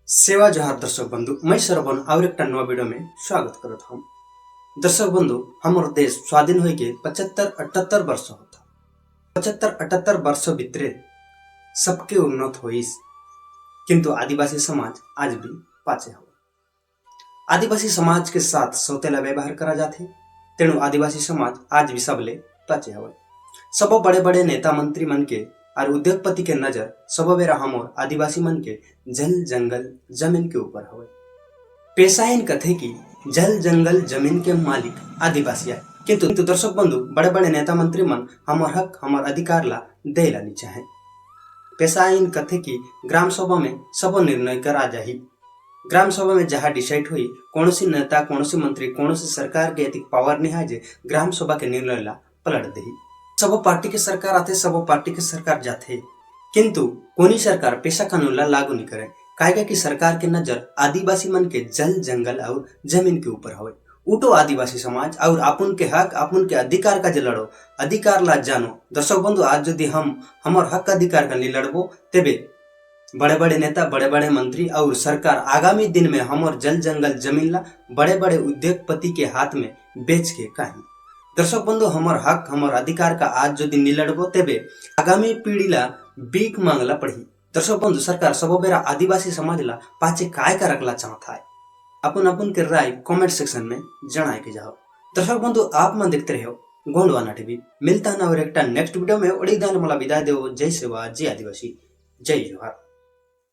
सेवा जोहार दर्शक बंधु, मैं श्रवण और एक नवा वीडियो में स्वागत करता हूँ। दर्शक बंधु, हमारे देश स्वाधीन हो के 75-78 वर्ष होता। 75-78 वर्ष भीतरे सबके उन्नत होइस, किंतु आदिवासी समाज आज भी पाचे हो। आदिवासी समाज के साथ सौतेला व्यवहार करा जाते, तेणु आदिवासी समाज आज भी सबले पाचे हो। सब बड़े बड़े नेता मंत्री मन के और उद्योगपति के नजर सब बेरा हमोर आदिवासी मन के जल जंगल जमीन के ऊपर हवे। पेशा इन कथे की जल जंगल जमीन के मालिक आदिवासी है, किंतु दर्शक बंधु बड़े बड़े नेता मंत्री मन हमार हक हमार अधिकार ला देला नहीं चाहे। पेशा इन कथे की ग्राम सभा में सब निर्णय करा जाही। ग्राम सभा में जहाँ डिसाइड हुई कौन सी नेता कौन सी मंत्री कौन सी सरकार के एतिक पावर नहीं है जे ग्राम सभा के निर्णय ला पलट दही। सब पार्टी के सरकार आते, सब पार्टी के सरकार जाते, किंतु कोनी सरकार पेशा कानून ला लागू नहीं करे। काहे कि सरकार के नजर आदिवासी मन के जल जंगल और जमीन के ऊपर हवे। उठो आदिवासी समाज और अपन के हक अपन के अधिकार का जे लड़ो, अधिकार ला जानो। दर्शक बंधु, आज यदि हम हमार हक अधिकार का नहीं लड़बो तेबे बड़े बड़े नेता बड़े बड़े मंत्री और सरकार आगामी दिन में हमार जल जंगल जमीन ला बड़े बड़े उद्योगपति के हाथ में बेच के कहीं। दर्शक बंधु, हमार हक हमार अधिकार का आज यदि नहीं लड़बो तेबे आगामी पीढ़ी ला भीख मांगला पड़ी। दर्शक बंधु, सरकार सब बेरा आदिवासी समाज ला पाचे काय का रखला चाहता है। अपन अपन के राय कमेंट सेक्शन में जनाए के जाओ। दर्शक बंधु, आप मन देखते रहो गोंडवाना टीवी। मिलता ना और एक नेक्स्ट वीडियो में। ओडी दान मला विदाय देव। जय सेवा, जय आदिवासी, जय जोहार।